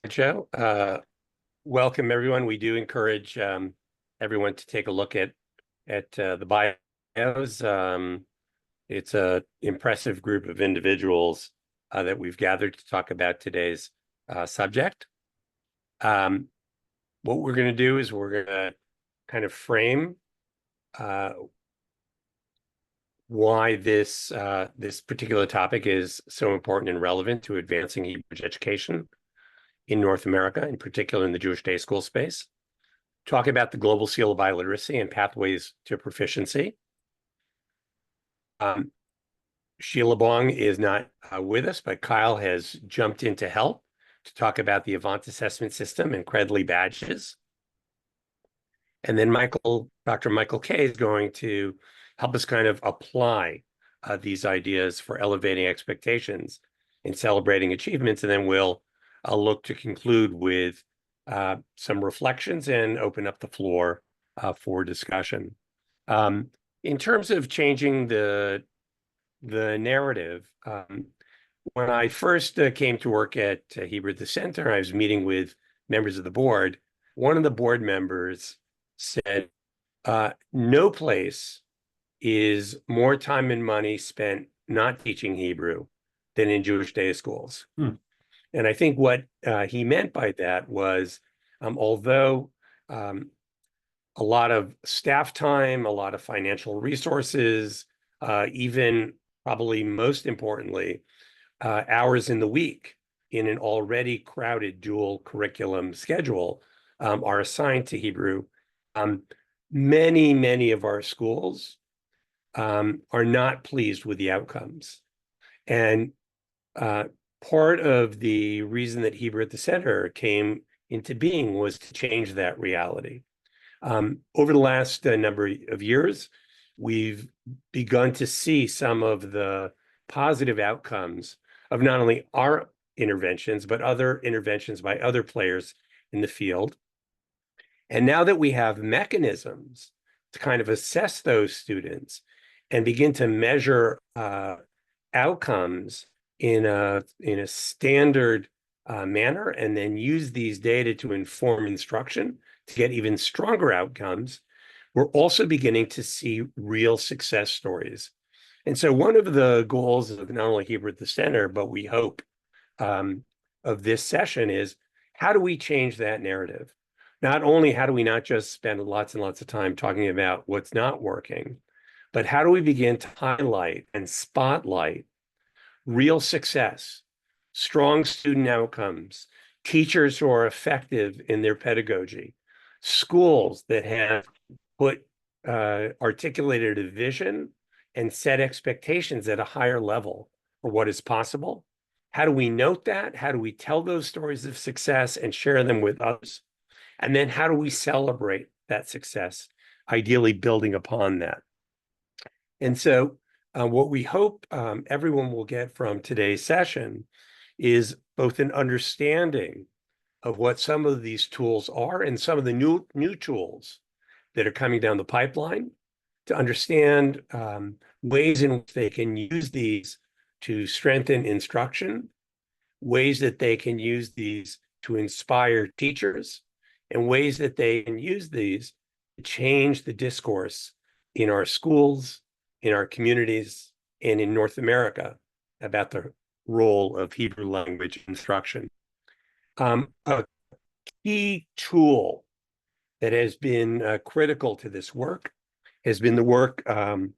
Joe. Welcome everyone. We do encourage everyone to take a look at the bios. It's a impressive group of individuals that we've gathered to talk about today's subject. What we're going to do is we're going to kind of frame why this particular topic is so important and relevant to advancing Hebrew education in North America, in particular in the Jewish day school space. Talk about the global seal of biliteracy and pathways to proficiency. Sheila Bong is not with us, but Kyle has jumped in to help to talk about the Avant assessment system and Credly badges. And then Dr. Michael Kay is going to help us kind of apply these ideas for elevating expectations and celebrating achievements. And then I'll look to conclude with some reflections and open up the floor for discussion. In terms of changing the narrative, when I first came to work at Hebrew at the Center, I was meeting with members of the board. One of the board members said, no place is more time and money spent not teaching Hebrew than in Jewish day schools. And I think what he meant by that was, although a lot of staff time, a lot of financial resources, even probably most importantly, hours in the week in an already crowded dual curriculum schedule are assigned to Hebrew. Many of our schools are not pleased with the outcomes. And part of the reason that Hebrew at the Center came into being was to change that reality. Over the last number of years, we've begun to see some of the positive outcomes of not only our interventions, but other interventions by other players in the field. And now that we have mechanisms to kind of assess those students and begin to measure outcomes in a standard manner, and then use these data to inform instruction to get even stronger outcomes, we're also beginning to see real success stories. And so one of the goals of not only Hebrew at the Center, but we hope of this session is, how do we change that narrative? Not only how do we not just spend lots and lots of time talking about what's not working, but how do we begin to highlight and spotlight real success, strong student outcomes, teachers who are effective in their pedagogy, schools that have articulated a vision and set expectations at a higher level for what is possible? How do we note that? How do we tell those stories of success and share them with others? And then how do we celebrate that success, ideally building upon that? And so what we hope everyone will get from today's session is both an understanding of what some of these tools are and some of the new tools that are coming down the pipeline, to understand ways in which they can use these to strengthen instruction, ways that they can use these to inspire teachers, and ways that they can use these to change the discourse in our schools, in our communities, and in North America about the role of Hebrew language instruction. A key tool that has been critical to this work has been the work that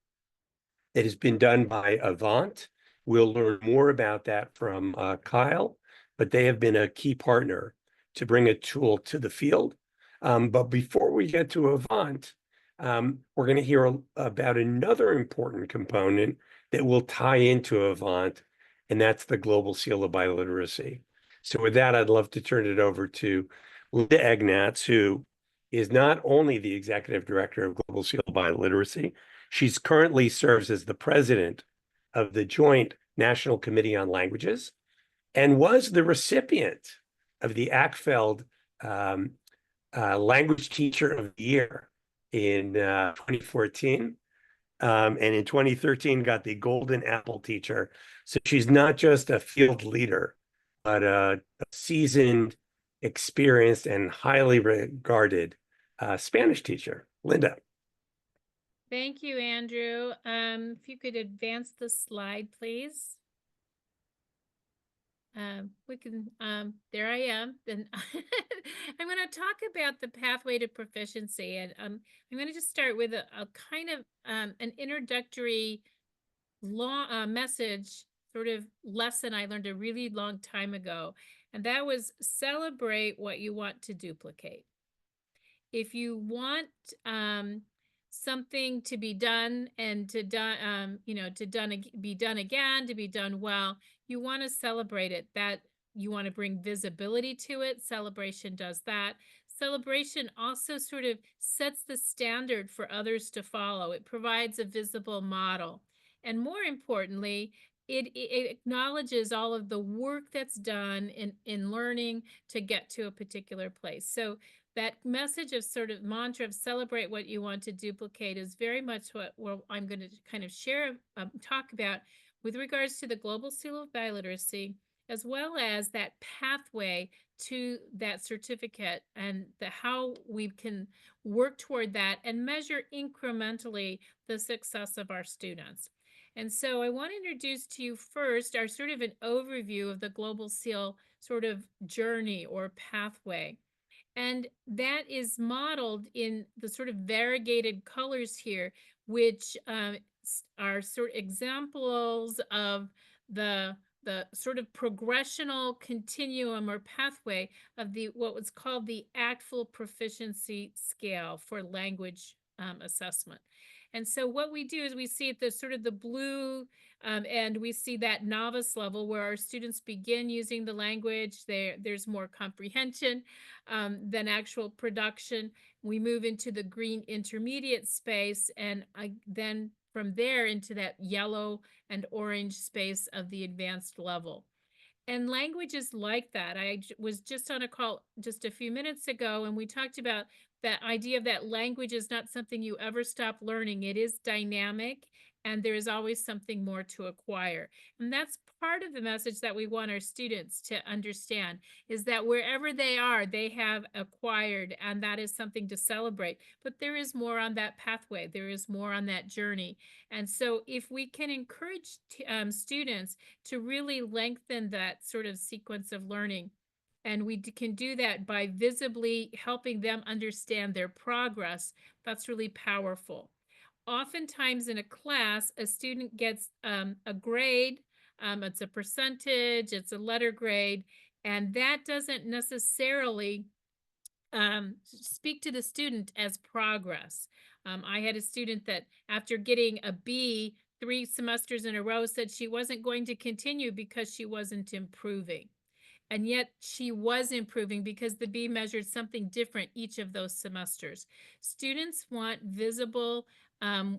has been done by Avant. We'll learn more about that from Kyle, but they have been a key partner to bring a tool to the field. But before we get to Avant, we're going to hear about another important component that will tie into Avant, and that's the global seal of biliteracy. So with that, I'd love to turn it over to Linda Egnatz, who is not only the executive director of Global Seal of Biliteracy, she's currently serves as the president of the Joint National Committee on Languages, and was the recipient of the Ackfeld Language Teacher of the Year in 2014. And in 2013 got the Golden Apple Teacher. So she's not just a field leader, but a seasoned experienced and highly regarded Spanish teacher. Linda. Thank you, Andrew. If you could advance the slide, please. There I am. Then I'm going to talk about the pathway to proficiency. And I'm going to just start with a kind of an introductory message, sort of lesson I learned a really long time ago. And that was celebrate what you want to duplicate. If you want something to be done and to done, be done again, to be done well, you want to celebrate it. That you want to bring visibility to it. Celebration does that. Celebration also sort of sets the standard for others to follow. It provides a visible model. And more importantly, it acknowledges all of the work that's done in learning to get to a particular place. So that message of sort of mantra of celebrate what you want to duplicate is very much what I'm going to kind of share, talk about with regards to the Global Seal of Biliteracy, as well as that pathway to that certificate and how we can work toward that and measure incrementally the success of our students. And so I want to introduce to you first our sort of an overview of the Global Seal sort of journey or pathway. And that is modeled in the sort of variegated colors here, which are sort of examples of the sort of progressional continuum or pathway of the what was called the ACTFL proficiency scale for language assessment. And so what we do is we see at the sort of the blue and we see that novice level where our students begin using the language. There's more comprehension than actual production. We move into the green intermediate space, and then from there into that yellow and orange space of the advanced level. And languages like that. I was just on a call just a few minutes ago, and we talked about that idea of that language is not something you ever stop learning. It is dynamic, and there is always something more to acquire. And that's part of the message that we want our students to understand is that wherever they are, they have acquired, and that is something to celebrate. But there is more on that pathway. There is more on that journey. And so if we can encourage students to really lengthen that sort of sequence of learning. And we can do that by visibly helping them understand their progress. That's really powerful. Oftentimes in a class, a student gets a grade. It's a percentage, it's a letter grade, and that doesn't necessarily speak to the student as progress. I had a student that after getting a B 3 semesters in a row said she wasn't going to continue because she wasn't improving. And yet she was improving because the B measured something different each of those semesters. Students want visible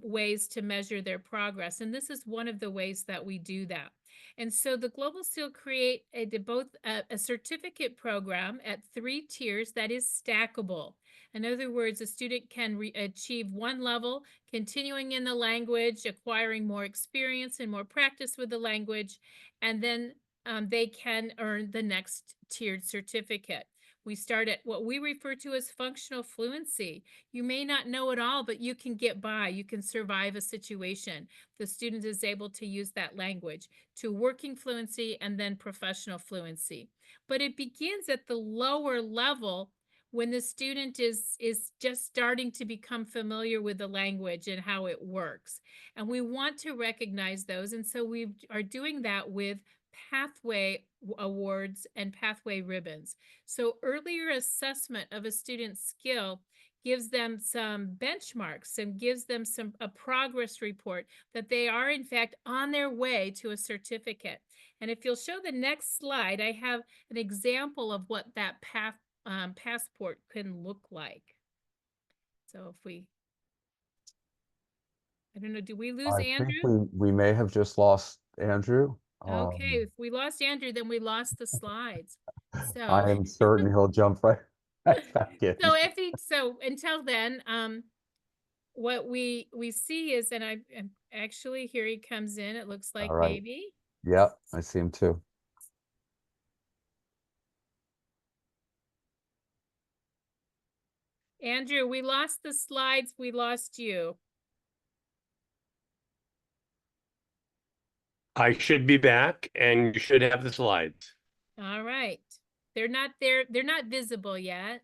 ways to measure their progress. And this is one of the ways that we do that. And so the Global Seal create both a certificate program at 3 tiers that is stackable. In other words, a student can achieve one level, continuing in the language, acquiring more experience and more practice with the language, and then they can earn the next tiered certificate. We start at what we refer to as functional fluency. You may not know it all, but you can get by. You can survive a situation. The student is able to use that language to working fluency and then professional fluency. But it begins at the lower level when the student is just starting to become familiar with the language and how it works. And we want to recognize those. And so we are doing that with pathway awards and pathway ribbons. So earlier assessment of a student's skill gives them some benchmarks and gives them a progress report that they are in fact on their way to a certificate. And if you'll show the next slide, I have an example of what that passport can look like. So if I don't know, do we lose I think Andrew? we may have just lost Andrew. Okay, if we lost Andrew, then we lost the slides. So, I am certain he'll jump right back in. so until then, what we see is, and I'm actually here he comes in. It looks like All right. maybe. Yep, I see him too. Andrew, we lost the slides. We lost you. I should be back and you should have the slides. All right. They're not there. They're not visible yet.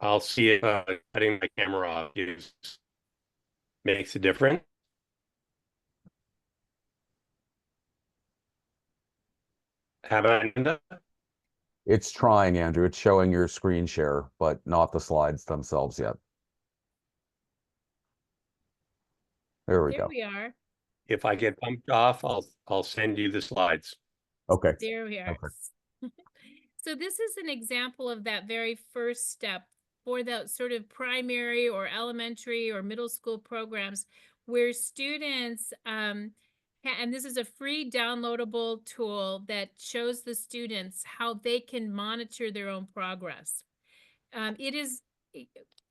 I'll see if cutting my camera off makes a difference. How about Amanda? It's trying, Andrew. It's showing your screen share, but not the slides themselves yet. There we There go. we are. If I get bumped off, I'll send you the slides. Okay. There we are. So this is an example of that very first step for the sort of primary or elementary or middle school programs where students, and this is a free downloadable tool that shows the students how they can monitor their own progress.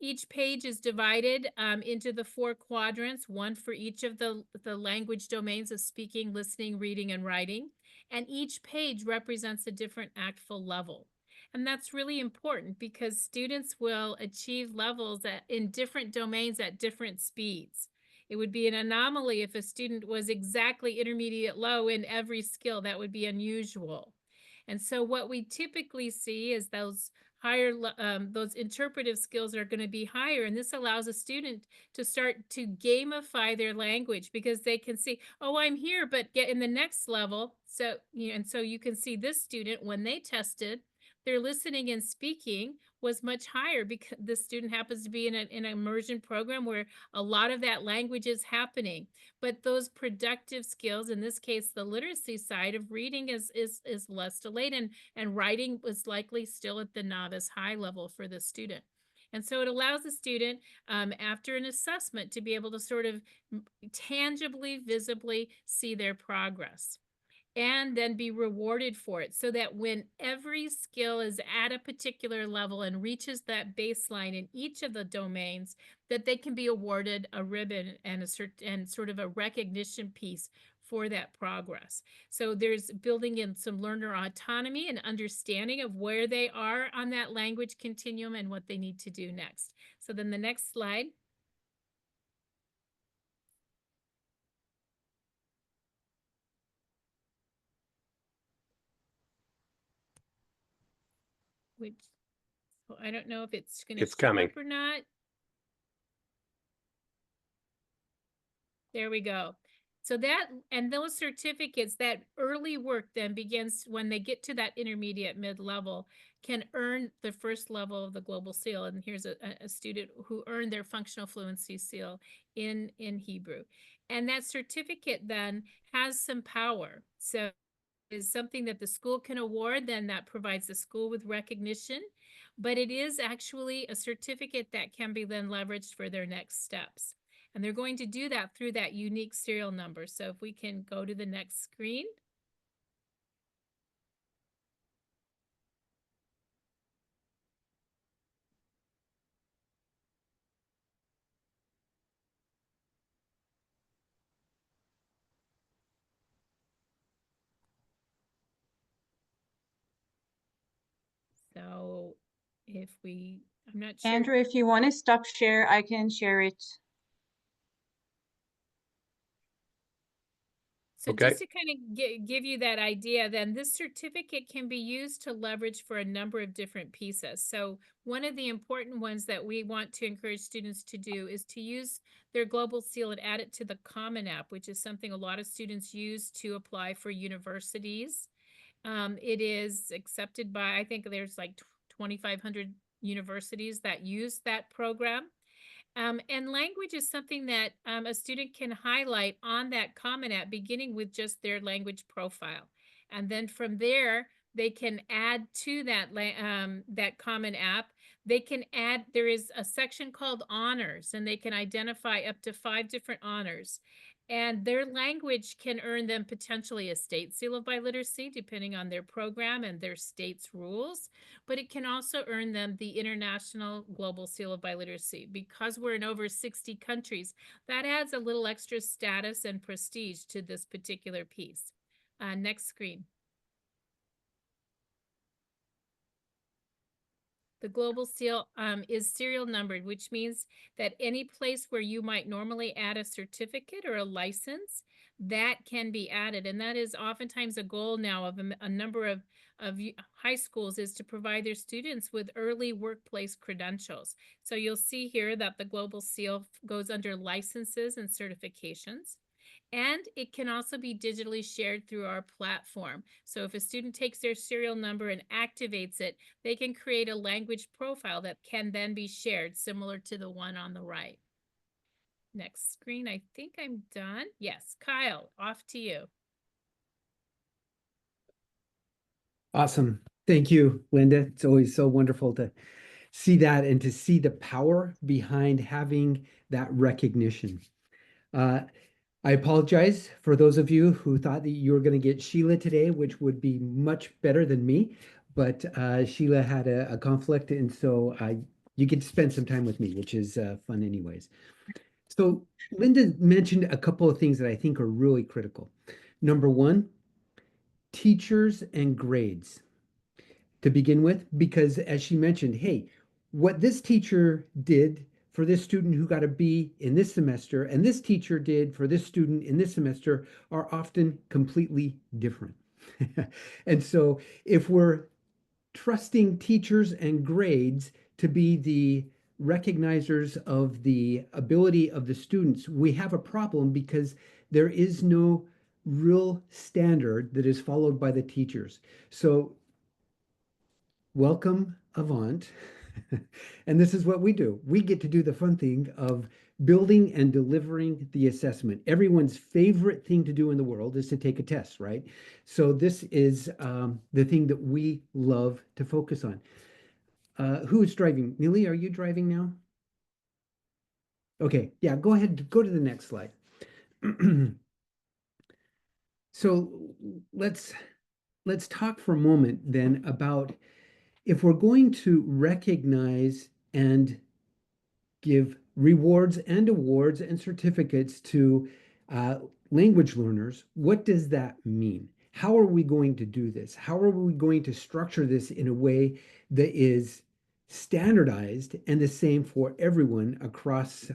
Each page is divided into the 4 quadrants, one for each of the language domains of speaking, listening, reading, and writing. And each page represents a different ACTFL level. And that's really important because students will achieve levels in different domains at different speeds. It would be an anomaly if a student was exactly intermediate low in every skill. That would be unusual. And so what we typically see is those those interpretive skills are going to be higher. And this allows a student to start to gamify their language because they can see, oh, I'm here, but get in the next level. So, and so you can see this student, when they tested, their listening and speaking was much higher because the student happens to be in an immersion program where a lot of that language is happening. But those productive skills, in this case, the literacy side of reading is less delayed, and writing was likely still at the novice high level for the student. And so it allows the student, after an assessment, to be able to sort of tangibly, visibly see their progress and then be rewarded for it, so that when every skill is at a particular level and reaches that baseline in each of the domains, that they can be awarded a ribbon and sort of a recognition piece for that progress. So there's building in some learner autonomy and understanding of where they are on that language continuum and what they need to do next. So then the next slide. Which, well, I don't know if it's going to show coming up or not. There we go. So that, and those certificates, that early work then begins when they get to that intermediate mid-level, can earn the first level of the global seal. And here's a student who earned their functional fluency seal in Hebrew. And that certificate then has some power. So is something that the school can award, then that provides the school with recognition, but it is actually a certificate that can be then leveraged for their next steps. And they're going to do that through that unique serial number. So if we can go to the next screen. So if we, I'm not sure. Andrew, if you want to stop share, I can share it. So Okay. just to kind of give you that idea, then this certificate can be used to leverage for a number of different pieces. So one of the important ones that we want to encourage students to do is to use their global seal and add it to the Common App, which is something a lot of students use to apply for universities. It is accepted by, I think there's like 2,500 universities that use that program. And language is something that a student can highlight on that Common App, beginning with just their language profile. And then from there, they can add to that, that Common App. They can add, there is a section called honors, and they can identify up to 5 different honors. And their language can earn them potentially a state seal of biliteracy, depending on their program and their state's rules. But it can also earn them the International Global Seal of Biliteracy. Because we're in over 60 countries, that adds a little extra status and prestige to this particular piece. Next screen. The global seal is serial numbered, which means that any place where you might normally add a certificate or a license, that can be added. And that is oftentimes a goal now of a number of high schools, is to provide their students with early workplace credentials. So you'll see here that the global seal goes under licenses and certifications. And it can also be digitally shared through our platform. So if a student takes their serial number and activates it, they can create a language profile that can then be shared, similar to the one on the right. Next screen, I think I'm done. Yes, Kyle, off to you. Awesome. Thank you, Linda. It's always so wonderful to see that and to see the power behind having that recognition. I apologize for those of you who thought that you were going to get Sheila today, which would be much better than me, but Sheila had a conflict, and so you get to spend some time with me, which is fun anyways. So Linda mentioned a couple of things that I think are really critical. Number one, teachers and grades to begin with, because as she mentioned, hey, what this teacher did for this student who got a B in this semester and this teacher did for this student in this semester are often completely different. And so if we're trusting teachers and grades to be the recognizers of the ability of the students, we have a problem because there is no real standard that is followed by the teachers. So welcome, Avant. And this is what we do. We get to do the fun thing of building and delivering the assessment. Everyone's favorite thing to do in the world is to take a test, right? So this is the thing that we love to focus on. Who is driving? Neely, are you driving now? Okay, yeah, go ahead, go to the next slide. So let's talk for a moment then about if we're going to recognize and give rewards and awards and certificates to language learners, what does that mean? How are we going to do this? How are we going to structure this in a way that is standardized and the same for everyone across,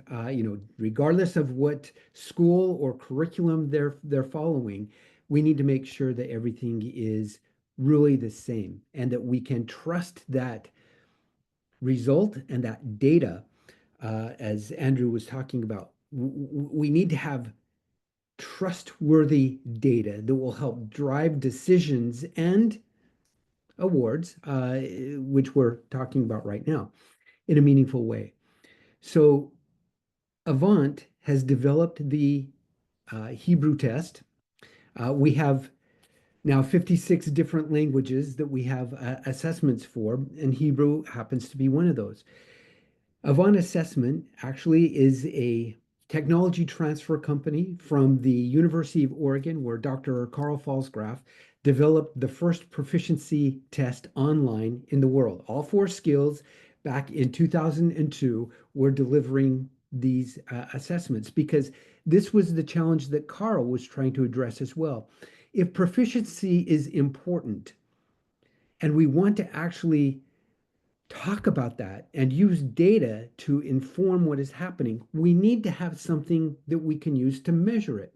regardless of what school or curriculum they're following? We need to make sure that everything is really the same and that we can trust that result and that data, as Andrew was talking about. We need to have trustworthy data that will help drive decisions and awards, which we're talking about right now, in a meaningful way. So Avant has developed the Hebrew test. We have now 56 different languages that we have assessments for, and Hebrew happens to be one of those. Avant Assessment actually is a technology transfer company from the University of Oregon, where Dr. Carl Falsgraf developed the first proficiency test online in the world. All 4 skills back in 2002 were delivering these assessments, because this was the challenge that Carl was trying to address as well. If proficiency is important and we want to actually talk about that and use data to inform what is happening, we need to have something that we can use to measure it.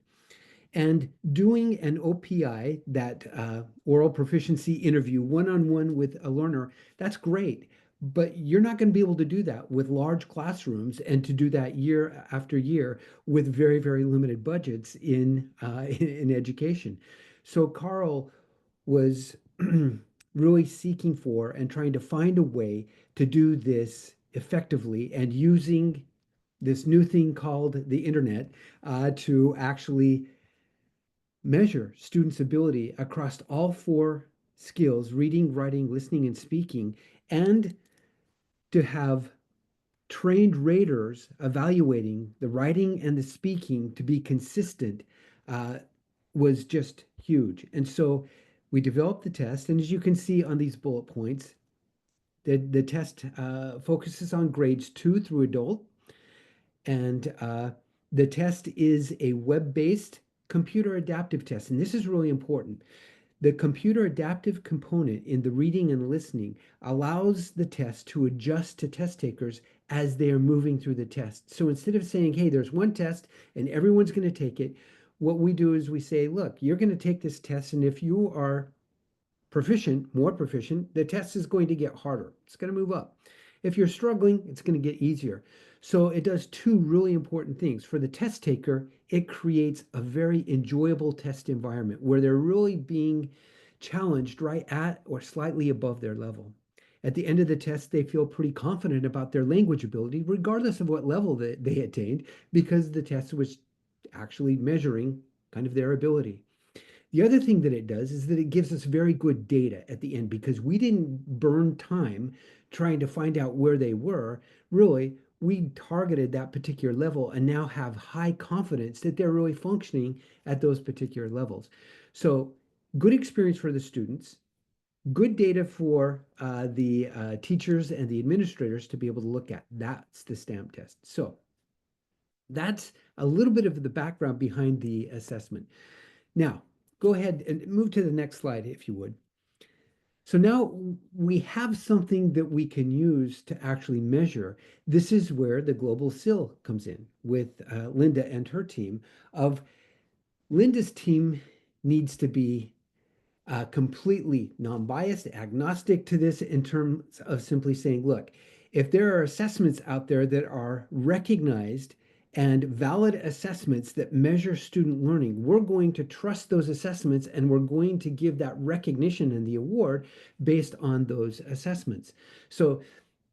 And doing an OPI, that oral proficiency interview, one-on-one with a learner, that's great. But you're not going to be able to do that with large classrooms and to do that year after year with very, very limited budgets in education. So Carl was really seeking for and trying to find a way to do this effectively, and using this new thing called the internet to actually measure students' ability across all 4 skills: reading, writing, listening, and speaking, and to have trained raters evaluating the writing and the speaking to be consistent was just huge. And so we developed the test. And as you can see on these bullet points, the test focuses on grades 2 through adult. And the test is a web-based computer adaptive test. And this is really important. The computer adaptive component in the reading and listening allows the test to adjust to test takers as they are moving through the test. So instead of saying, hey, there's one test and everyone's going to take it, what we do is we say, look, you're going to take this test, and if you are proficient, more proficient, the test is going to get harder. It's going to move up. If you're struggling, it's going to get easier. So it does two really important things. For the test taker, it creates a very enjoyable test environment where they're really being challenged right at or slightly above their level. At the end of the test, they feel pretty confident about their language ability, regardless of what level they attained, because the test was actually measuring kind of their ability. The other thing that it does is that it gives us very good data at the end, because we didn't burn time trying to find out where they were. Really, we targeted that particular level and now have high confidence that they're really functioning at those particular levels. So good experience for the students, good data for the teachers and the administrators to be able to look at. That's the STAMP test. So that's a little bit of the background behind the assessment. Now, go ahead and move to the next slide, if you would. So now we have something that we can use to actually measure. This is where the global SIL comes in with Linda and her team. Linda's team needs to be completely non-biased, agnostic to this, in terms of simply saying, look, if there are assessments out there that are recognized and valid assessments that measure student learning, we're going to trust those assessments, and we're going to give that recognition and the award based on those assessments. So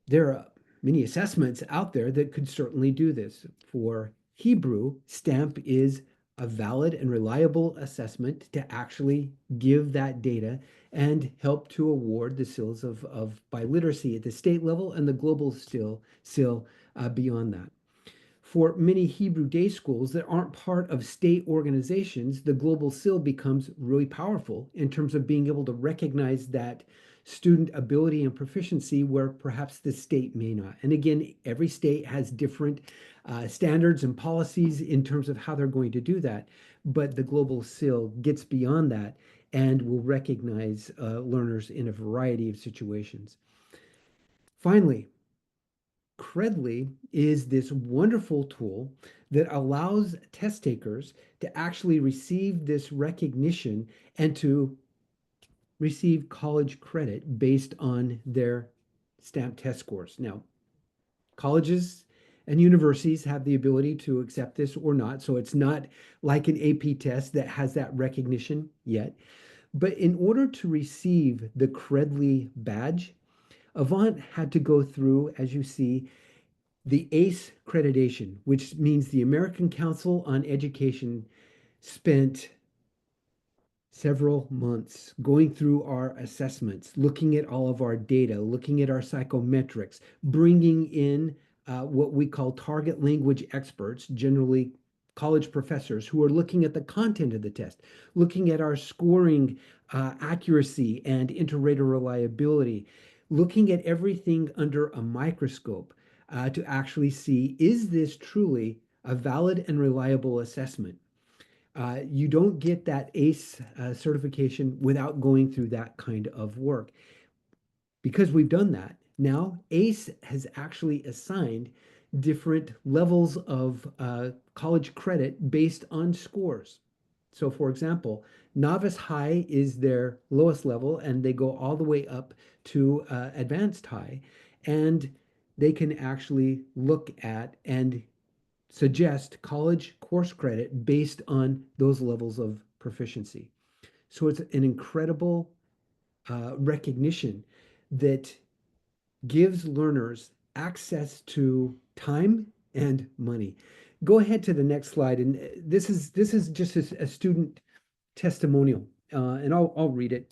there are many assessments out there that could certainly do this. For Hebrew, STAMP is a valid and reliable assessment to actually give that data and help to award the SILs of biliteracy at the state level and the global SIL beyond that. For many Hebrew day schools that aren't part of state organizations, the global SIL becomes really powerful in terms of being able to recognize that student ability and proficiency where perhaps the state may not. And again, every state has different standards and policies in terms of how they're going to do that. But the global SIL gets beyond that and will recognize learners in a variety of situations. Finally, Credly is this wonderful tool that allows test takers to actually receive this recognition and to receive college credit based on their STAMP test scores. Now, colleges and universities have the ability to accept this or not, so it's not like an AP test that has that recognition yet. But in order to receive the Credly badge, Avant had to go through, as you see, the ACE accreditation, which means the American Council on Education spent several months going through our assessments, looking at all of our data, looking at our psychometrics, bringing in what we call target language experts, generally college professors, who are looking at the content of the test, looking at our scoring accuracy and inter-rater reliability, looking at everything under a microscope to actually see, is this truly a valid and reliable assessment? You don't get that ACE certification without going through that kind of work. Because we've done that, now ACE has actually assigned different levels of college credit based on scores. So for example, novice high is their lowest level, and they go all the way up to advanced high. And they can actually look at and suggest college course credit based on those levels of proficiency. So it's an incredible recognition that gives learners access to time and money. Go ahead to the next slide, and this is just a student testimonial, and I'll read it.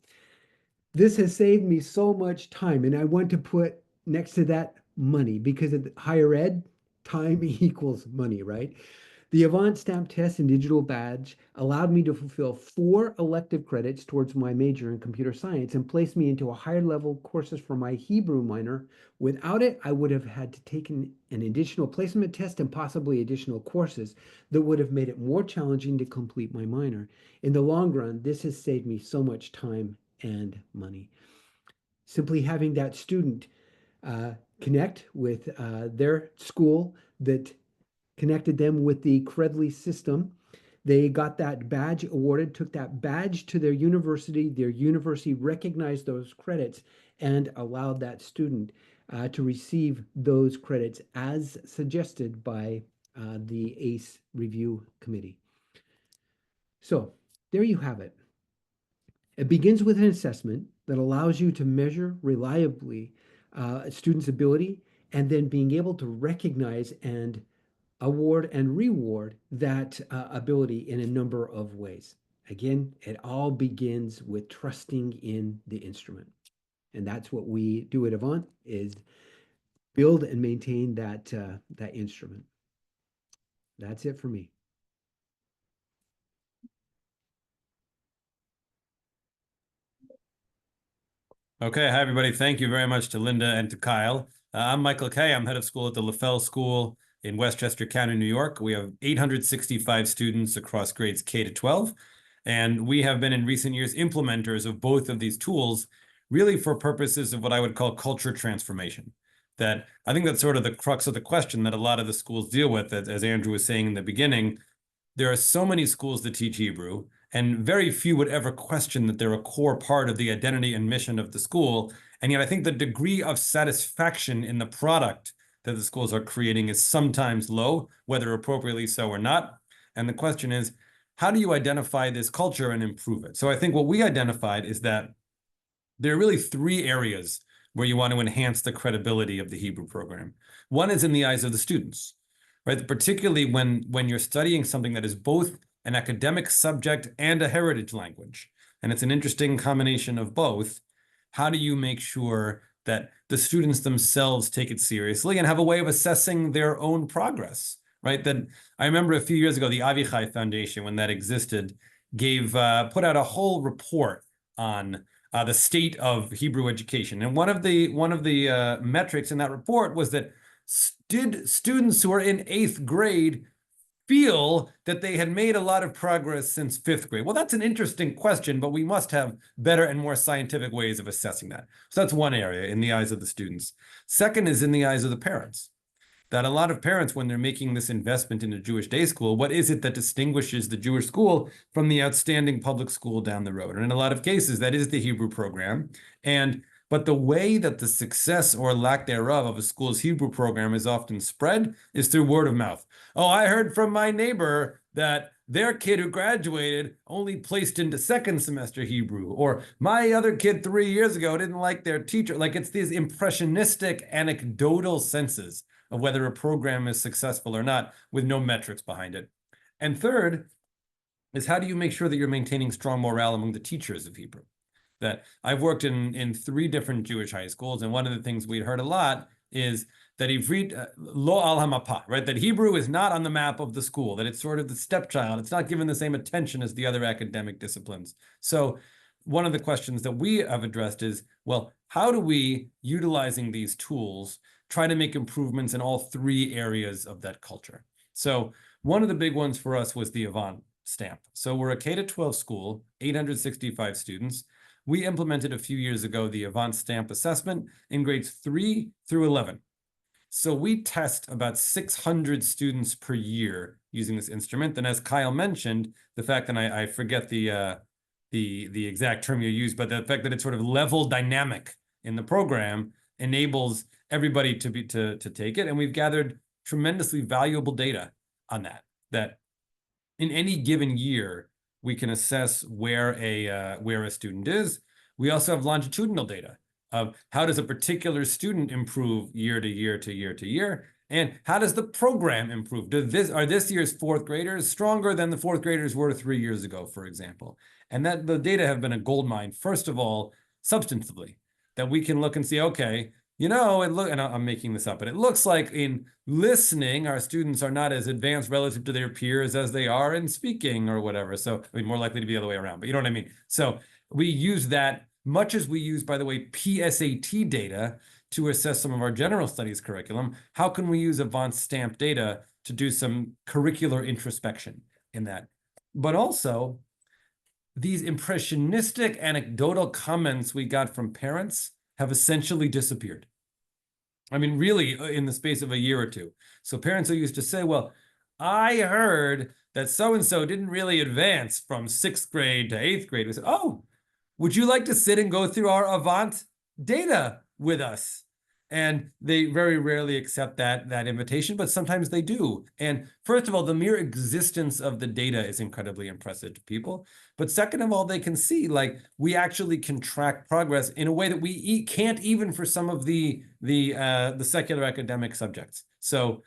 This has saved me so much time, and I want to put next to that money, because at higher ed, time equals money, right? The Avant stamp test and digital badge allowed me to fulfill 4 elective credits towards my major in computer science and placed me into a higher level courses for my Hebrew minor. Without it, I would have had to take an additional placement test and possibly additional courses that would have made it more challenging to complete my minor. In the long run, this has saved me so much time and money. Simply having that student connect with their school that connected them with the Credly system. They got that badge awarded, took that badge to their university. Their university recognized those credits and allowed that student to receive those credits as suggested by the ACE review committee. So there you have it. It begins with an assessment that allows you to measure reliably a student's ability, and then being able to recognize and award and reward that ability in a number of ways. Again, it all begins with trusting in the instrument. And that's what we do at Avant, is build and maintain that instrument. That's it for me. Okay, hi everybody. Thank you very much to Linda and to Kyle. I'm Michael Kay. I'm head of school at the LaFell School in Westchester County, New York. We have 865 students across grades K to 12, and we have been in recent years implementers of both of these tools, really for purposes of what I would call culture transformation. That I think that's sort of the crux of the question that a lot of the schools deal with, as Andrew was saying in the beginning. There are so many schools that teach Hebrew, and very few would ever question that they're a core part of the identity and mission of the school. And yet I think the degree of satisfaction in the product that the schools are creating is sometimes low, whether appropriately so or not. And the question is, how do you identify this culture and improve it? So I think what we identified is that there are really 3 areas where you want to enhance the credibility of the Hebrew program. One is in the eyes of the students, right? Particularly when you're studying something that is both an academic subject and a heritage language. And it's an interesting combination of both. How do you make sure that the students themselves take it seriously and have a way of assessing their own progress, right? That I remember a few years ago, the Avichai Foundation, when that existed, put out a whole report on the state of Hebrew education. And one of the metrics in that report was that did students who are in 8th grade feel that they had made a lot of progress since 5th grade? Well, that's an interesting question, but we must have better and more scientific ways of assessing that. So that's one area, in the eyes of the students. Second is in the eyes of the parents. That a lot of parents, when they're making this investment in a Jewish day school, what is it that distinguishes the Jewish school from the outstanding public school down the road? And in a lot of cases, that is the Hebrew program. But the way that the success or lack thereof of a school's Hebrew program is often spread is through word of mouth. Oh, I heard from my neighbor that their kid who graduated only placed into 2nd semester Hebrew, or my other kid 3 years ago didn't like their teacher. Like, it's these impressionistic, anecdotal senses of whether a program is successful or not, with no metrics behind it. And third is, how do you make sure that you're maintaining strong morale among the teachers of Hebrew? That I've worked in 3 different Jewish high schools, and one of the things we'd heard a lot is that Ivrit lo al hamapa, right? That Hebrew is not on the map of the school, that it's sort of the stepchild. It's not given the same attention as the other academic disciplines. So one of the questions that we have addressed is, well, how do we, utilizing these tools, try to make improvements in all 3 areas of that culture? So one of the big ones for us was the Avant stamp. So we're a K-12 school, 865 students. We implemented a few years ago the Avant stamp assessment in grades 3 through 11. So we test about 600 students per year using this instrument. And as Kyle mentioned, the fact that I forget the exact term you use, but the fact that it's sort of level dynamic in the program enables everybody to take it. And we've gathered tremendously valuable data on that in any given year, we can assess where a student is. We also have longitudinal data of how does a particular student improve year to year to year to year, and how does the program improve? Are this year's 4th graders stronger than the 4th graders were 3 years ago, for example? And that the data have been a goldmine, first of all, substantively, that we can look and see, okay, you know, and I'm making this up, but it looks like in listening, our students are not as advanced relative to their peers as they are in speaking or whatever. So, I mean, more likely to be the other way around, but you know what I mean? So we use that much as we use, by the way, PSAT data to assess some of our general studies curriculum. How can we use Avant stamp data to do some curricular introspection in that? But also, these impressionistic anecdotal comments we got from parents have essentially disappeared. I mean, really, in the space of a year or two. So parents who used to say, well, I heard that so-and-so didn't really advance from 6th grade to 8th grade. We said, oh, would you like to sit and go through our Avant data with us? And they very rarely accept that invitation, but sometimes they do. And first of all, the mere existence of the data is incredibly impressive to people. But second of all, they can see, like, we actually can track progress in a way that we can't even for some of the secular academic subjects. So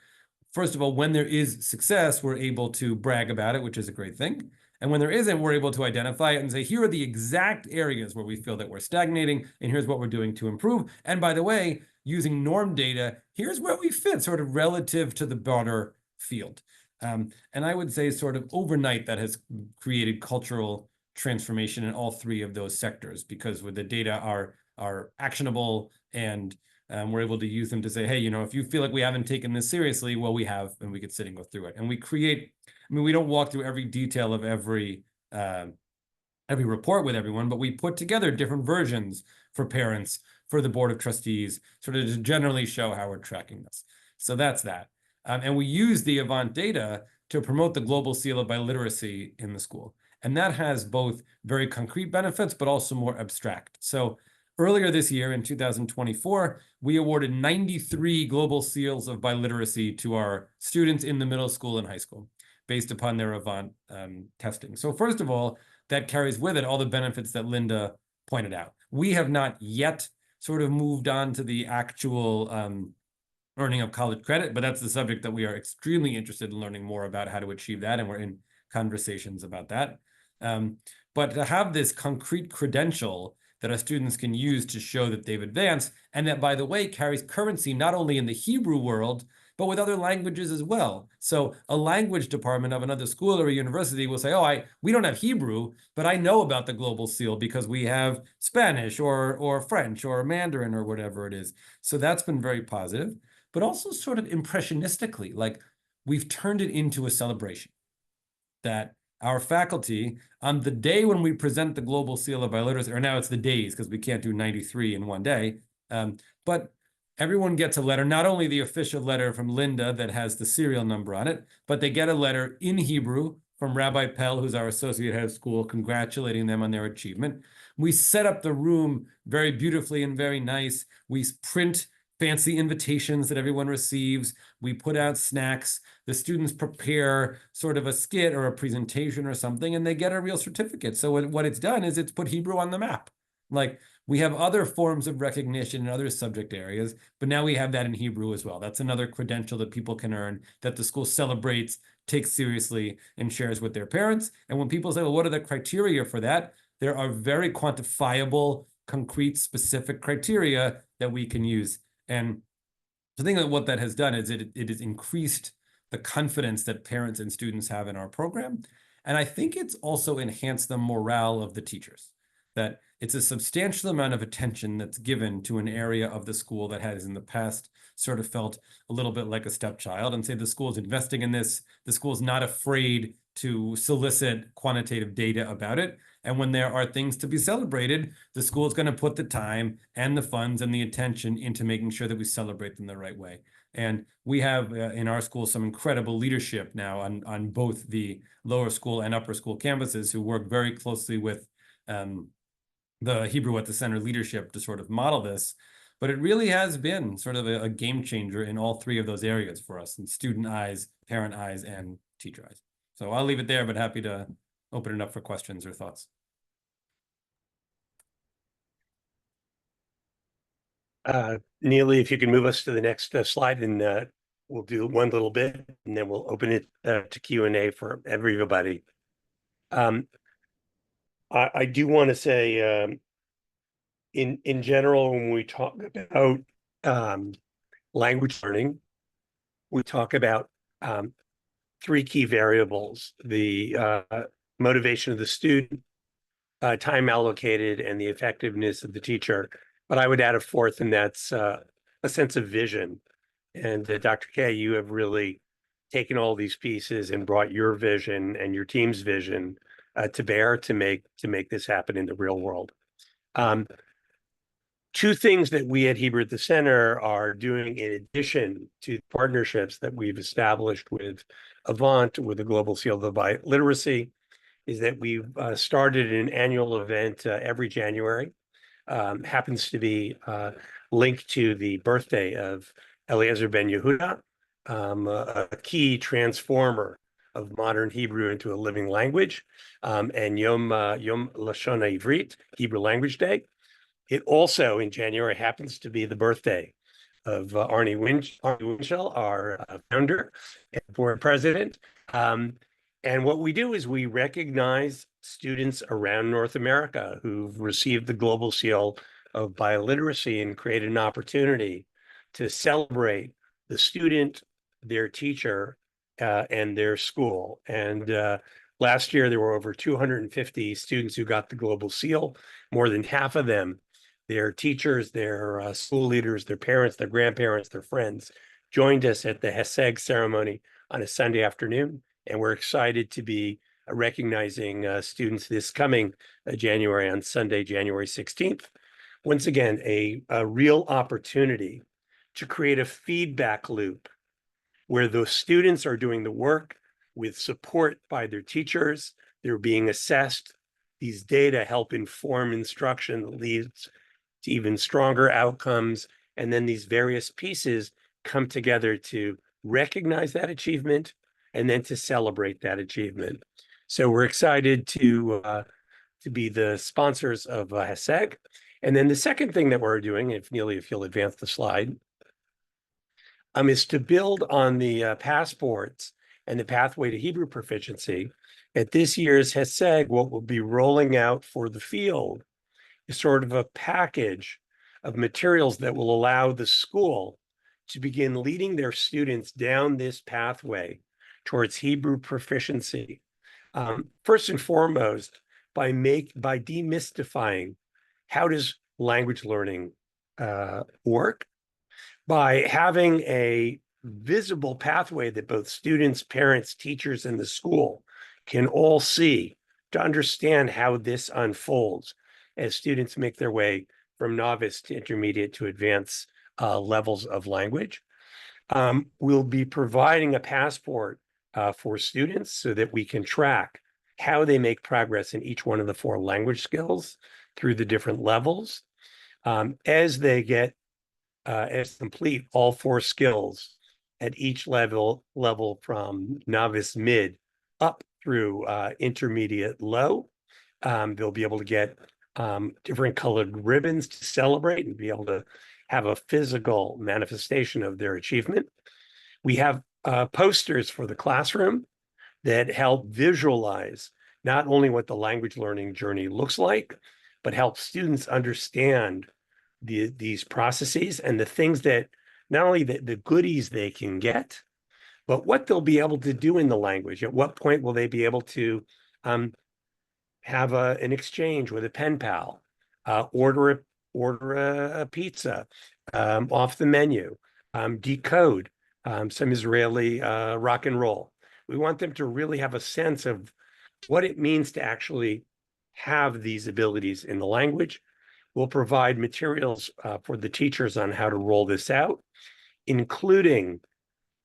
first of all, when there is success, we're able to brag about it, which is a great thing. And when there isn't, we're able to identify it and say, here are the exact areas where we feel that we're stagnating, and here's what we're doing to improve. And by the way, using norm data, here's where we fit sort of relative to the broader field. And I would say sort of overnight that has created cultural transformation in all three of those sectors, because with the data are actionable, and we're able to use them to say, hey, you know, if you feel like we haven't taken this seriously, well, we have, and we could sit and go through it. And we create, I mean, we don't walk through every detail of every report with everyone, but we put together different versions for parents, for the board of trustees, sort of to generally show how we're tracking this. So that's that. And we use the Avant data to promote the global seal of biliteracy in the school. And that has both very concrete benefits, but also more abstract. So earlier this year, in 2024, we awarded 93 global seals of biliteracy to our students in the middle school and high school, based upon their Avant testing. So first of all, that carries with it all the benefits that Linda pointed out. We have not yet sort of moved on to the actual earning of college credit, but that's the subject that we are extremely interested in learning more about how to achieve that, and we're in conversations about that. But to have this concrete credential that our students can use to show that they've advanced, and that, by the way, carries currency not only in the Hebrew world, but with other languages as well. So a language department of another school or a university will say, oh, we don't have Hebrew, but I know about the global seal because we have Spanish or French or Mandarin or whatever it is. So that's been very positive, but also sort of impressionistically, like, we've turned it into a celebration that our faculty, on the day when we present the global seal of biliteracy, or now it's the days because we can't do 93 in one day, but everyone gets a letter, not only the official letter from Linda that has the serial number on it, but they get a letter in Hebrew from Rabbi Pell, who's our associate head of school, congratulating them on their achievement. We set up the room very beautifully and very nice. We print fancy invitations that everyone receives. We put out snacks. The students prepare sort of a skit or a presentation or something, and they get a real certificate. So what it's done is it's put Hebrew on the map. Like, we have other forms of recognition in other subject areas, but now we have that in Hebrew as well. That's another credential that people can earn, that the school celebrates, takes seriously, and shares with their parents. And when people say, well, what are the criteria for that? There are very quantifiable, concrete, specific criteria that we can use. And the thing that what that has done is it has increased the confidence that parents and students have in our program. And I think it's also enhanced the morale of the teachers, that it's a substantial amount of attention that's given to an area of the school that has in the past sort of felt a little bit like a stepchild, and say the school is investing in this. The school is not afraid to solicit quantitative data about it. And when there are things to be celebrated, the school is going to put the time and the funds and the attention into making sure that we celebrate them the right way. And we have in our school some incredible leadership now on both the lower school and upper school campuses who work very closely with the Hebrew at the Center leadership to sort of model this. But it really has been sort of a game changer in all three of those areas for us, in student eyes, parent eyes, and teacher eyes. So I'll leave it there, but happy to open it up for questions or thoughts. Neely, if you can move us to the next slide, and we'll do one little bit, and then we'll open it to Q&A for everybody. I do want to say, in general, when we talk about language learning, we talk about three key variables: the motivation of the student, time allocated, and the effectiveness of the teacher. But I would add a fourth, and that's a sense of vision. And Dr. K, you have really taken all these pieces and brought your vision and your team's vision to bear to make this happen in the real world. Two things that we at Hebrew at the Center are doing in addition to partnerships that we've established with Avant, with the Global Seal of Biliteracy, is that we've started an annual event every January. Happens to be linked to the birthday of Eliezer ben Yehuda, a key transformer of modern Hebrew into a living language, and Yom Lashon Ivrit, Hebrew Language Day. It also in January happens to be the birthday of Arnie Winchell, our founder and board president. And what we do is we recognize students around North America who've received the Global Seal of Biliteracy and create an opportunity to celebrate the student, their teacher, and their school. And last year, there were over 250 students who got the Global Seal. More than half of them, their teachers, their school leaders, their parents, their grandparents, their friends, joined us at the Heseg ceremony on a Sunday afternoon. And we're excited to be recognizing students this coming January on Sunday, January 16th. Once again, a real opportunity to create a feedback loop where those students are doing the work with support by their teachers. They're being assessed. These data help inform instruction that leads to even stronger outcomes. And then these various pieces come together to recognize that achievement and then to celebrate that achievement. So we're excited to be the sponsors of Heseg. And then the second thing that we're doing, if Neely, if you'll advance the slide, is to build on the passports and the pathway to Hebrew proficiency. At this year's Heseg, what we'll be rolling out for the field is sort of a package of materials that will allow the school to begin leading their students down this pathway towards Hebrew proficiency. First and foremost, by demystifying how does language learning work, by having a visible pathway that both students, parents, teachers, and the school can all see to understand how this unfolds as students make their way from novice to intermediate to advanced levels of language. We'll be providing a passport for students so that we can track how they make progress in each one of the 4 language skills through the different levels. As they get as complete all 4 skills at each level from novice mid up through intermediate low, they'll be able to get different colored ribbons to celebrate and be able to have a physical manifestation of their achievement. We have posters for the classroom that help visualize not only what the language learning journey looks like, but help students understand these processes and the things that not only the goodies they can get, but what they'll be able to do in the language. At what point will they be able to have an exchange with a pen pal, order a pizza off the menu, decode some Israeli rock and roll. We want them to really have a sense of what it means to actually have these abilities in the language. We'll provide materials for the teachers on how to roll this out, including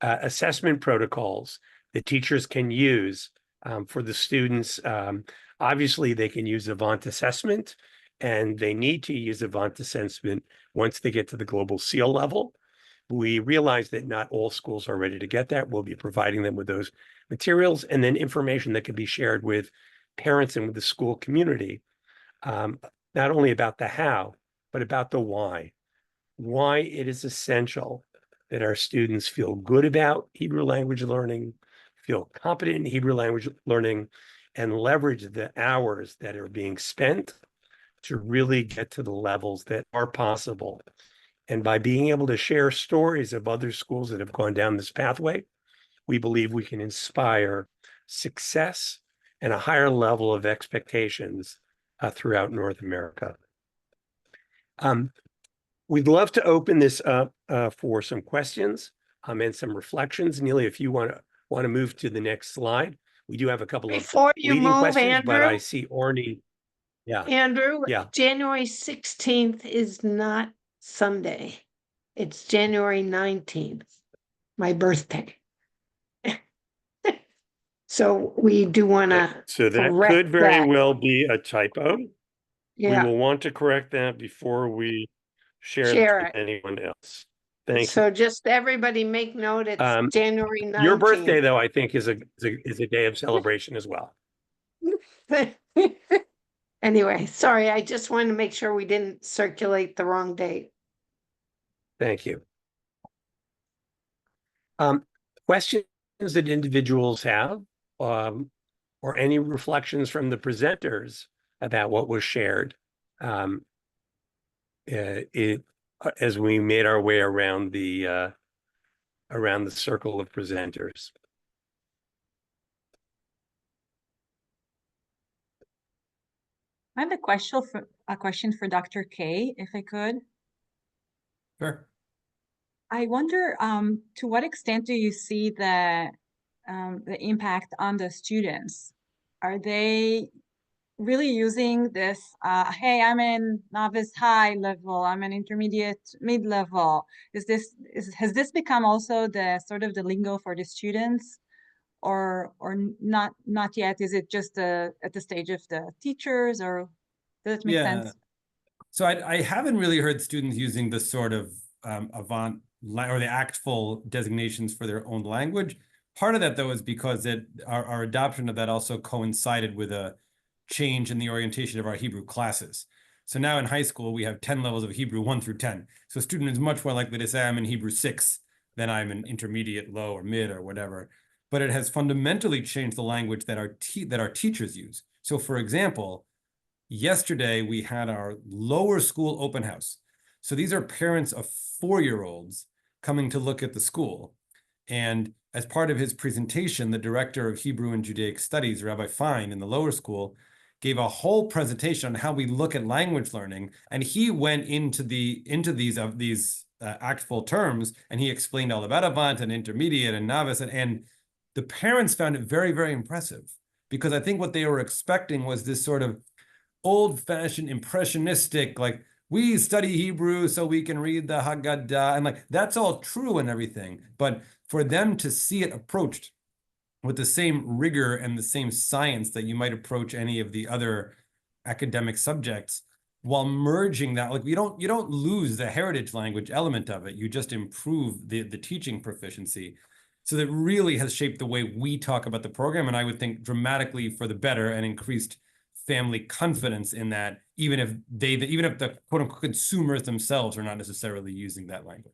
assessment protocols that teachers can use for the students. Obviously, they can use Avant assessment, and they need to use Avant assessment once they get to the Global Seal level. We realize that not all schools are ready to get that. We'll be providing them with those materials and then information that can be shared with parents and with the school community, not only about the how, but about the why. Why it is essential that our students feel good about Hebrew language learning, feel competent in Hebrew language learning, and leverage the hours that are being spent to really get to the levels that are possible And by being able to share stories of other schools that have gone down this pathway, we believe we can inspire success and a higher level of expectations throughout North America. We'd love to open this up for some questions and some reflections. Neely, if you want to move to the next slide. We do have a couple of Before you leading move, questions, but I Andrew, see Orny. Yeah, Andrew, yeah. January 16th is not Sunday. It's January 19th, my birthday. So we do want to So that correct could very that. well be a typo. We Yeah, will want to correct that before we share this share with it. anyone else. Thank you. So just everybody make note, it's January 19th. Your birthday, though, I think is a day of celebration as well. Anyway, sorry, I just wanted to make sure we didn't circulate the wrong date. Thank you. Questions that individuals have, or any reflections from the presenters about what was shared as we made our way around the circle of presenters. I have a question for Dr. K, if I could. Sure. I wonder, to what extent do you see the impact on the students? Are they really using this, hey, I'm in novice high level, I'm an intermediate mid-level? Has this become also the sort of the lingo for the students, or not yet? Is it just at the stage of the teachers, or does it make sense? So I haven't really heard students using the sort of avant or the actful designations for their own language. Part of that, though, is because our adoption of that also coincided with a change in the orientation of our Hebrew classes. So now in high school, we have 10 levels of Hebrew, 1 through 10. So a student is much more likely to say, I'm in Hebrew 6 than I'm in intermediate, low, or mid, or whatever. But it has fundamentally changed the language that our teachers use. So for example, yesterday we had our lower school open house. So these are parents of 4-year-olds coming to look at the school. And as part of his presentation, the director of Hebrew and Judaic Studies, Rabbi Fine, in the lower school, gave a whole presentation on how we look at language learning. And he went into these actful terms, and he explained all about avant and intermediate and novice. And the parents found it very, very impressive, because I think what they were expecting was this sort of old-fashioned impressionistic, like, we study Hebrew so we can read the Haggadah, and like that's all true and everything, but for them to see it approached with the same rigor and the same science that you might approach any of the other academic subjects, while merging that, like, you don't lose the heritage language element of it, you just improve the teaching proficiency. So that really has shaped the way we talk about the program, and I would think dramatically for the better, and increased family confidence in that, even if the quote unquote consumers themselves are not necessarily using that language.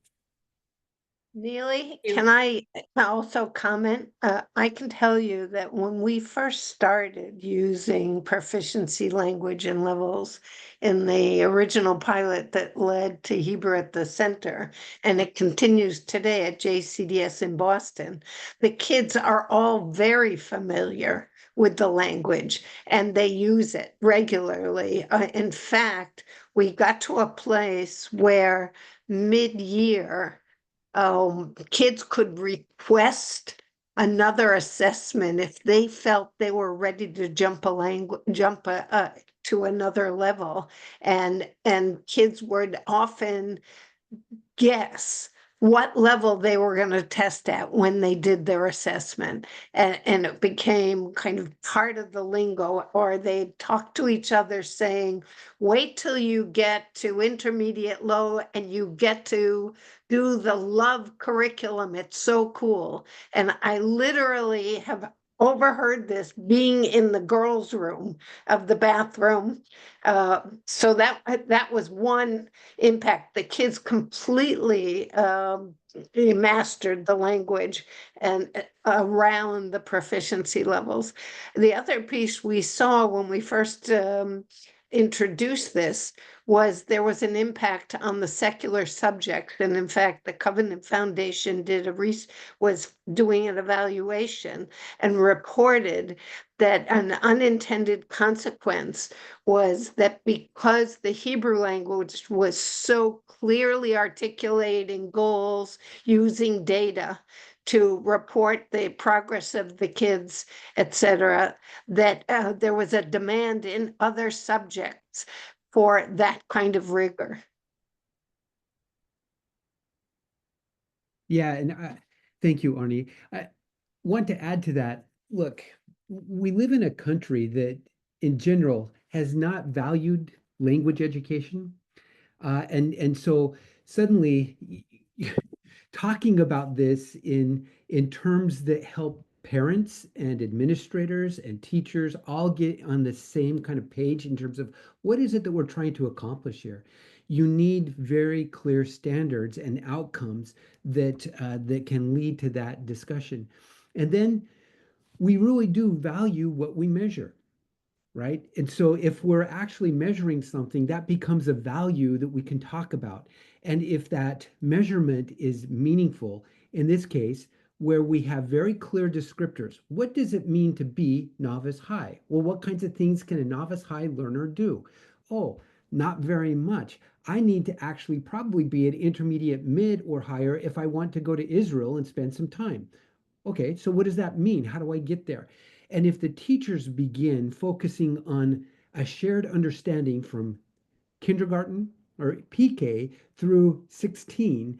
Neely, can I also comment? I can tell you that when we first started using proficiency language and levels in the original pilot that led to Hebrew at the Center, and it continues today at JCDS in Boston, the kids are all very familiar with the language and they use it regularly. In fact, we got to a place where mid-year, kids could request another assessment if they felt they were ready to jump to another level, and kids would often guess what level they were going to test at when they did their assessment, and it became kind of part of the lingo, or they'd talk to each other saying, wait till you get to intermediate low and you get to do the love curriculum, it's so cool. And I literally have overheard this being in the girls' room of the bathroom. So that was one impact. The kids completely mastered the language and around the proficiency levels. The other piece we saw when we first introduced this was there was an impact on the secular subject. And in fact, the Covenant Foundation was doing an evaluation and reported that an unintended consequence was that because the Hebrew language was so clearly articulating goals using data to report the progress of the kids, etc., that there was a demand in other subjects for that kind of rigor. Yeah, and thank you, Arnie. I want to add to that. Look, we live in a country that, in general, has not valued language education, and so suddenly talking about this in terms that help parents and administrators and teachers all get on the same kind of page in terms of what is it that we're trying to accomplish here. You need very clear standards and outcomes that can lead to that discussion. And then we really do value what we measure, right? And so if we're actually measuring something, that becomes a value that we can talk about. And if that measurement is meaningful, in this case, where we have very clear descriptors, what does it mean to be novice high? Well, what kinds of things can a novice high learner do? Oh, not very much. I need to actually probably be an intermediate mid or higher if I want to go to Israel and spend some time. Okay, so what does that mean? How do I get there? And if the teachers begin focusing on a shared understanding from kindergarten or PK through 16,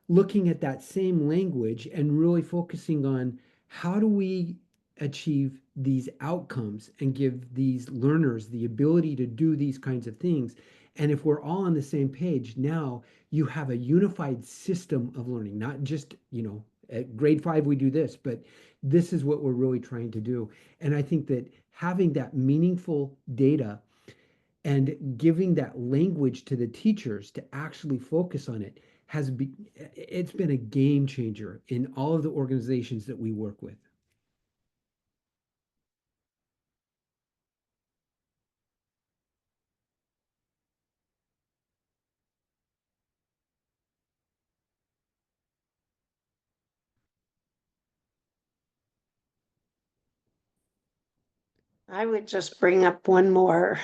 looking at that same language and really focusing on how do we achieve these outcomes and give these learners the ability to do these kinds of things. And if we're all on the same page, now you have a unified system of learning, not just, at grade 5 we do this, but this is what we're really trying to do. And I think that having that meaningful data and giving that language to the teachers to actually focus on it it's been a game changer in all of the organizations that we work with. I would just bring up one more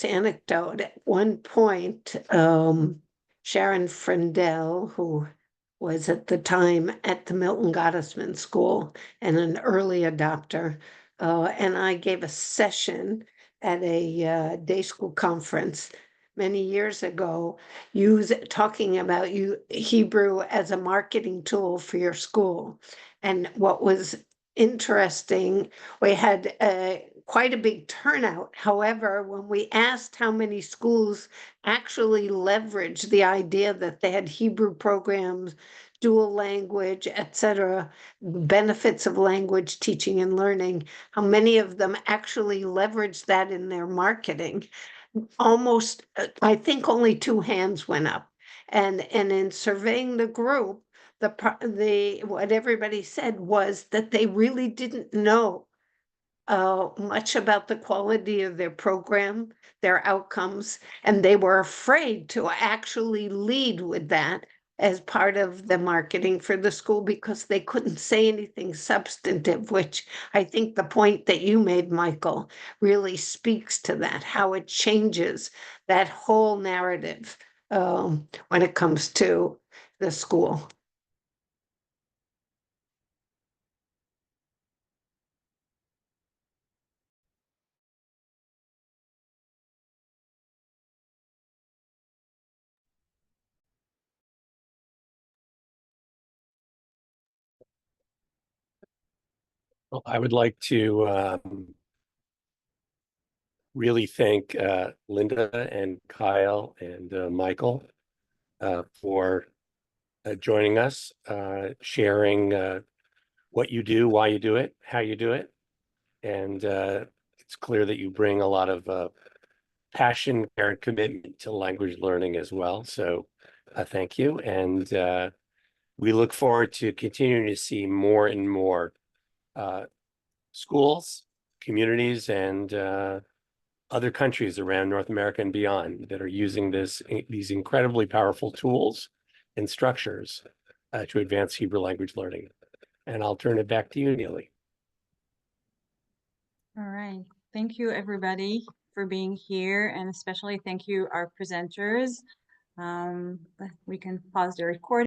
anecdote. At one point, Sharon Frindell, who was at the time at the Milton Gottesman School and an early adopter, and I gave a session at a day school conference many years ago, talking about Hebrew as a marketing tool for your school. And what was interesting, we had quite a big turnout. However, when we asked how many schools actually leveraged the idea that they had Hebrew programs, dual language, etc., benefits of language teaching and learning, how many of them actually leveraged that in their marketing, almost, I think only 2 hands went up. And in surveying the group, what everybody said was that they really didn't know much about the quality of their program, their outcomes, and they were afraid to actually lead with that as part of the marketing for the school because they couldn't say anything substantive, which I think the point that you made, Michael, really speaks to that, how it changes that whole narrative when it comes to the school. Well, I would like to really thank Linda and Kyle and Michael for joining us, sharing what you do, why you do it, how you do it. And it's clear that you bring a lot of passion, care, and commitment to language learning as well. So thank you. And we look forward to continuing to see more and more schools, communities, and other countries around North America and beyond that are using these incredibly powerful tools and structures to advance Hebrew language learning. And I'll turn it back to you, Neely. All right. Thank you, everybody, for being here, and especially thank you, our presenters. We can pause the recording.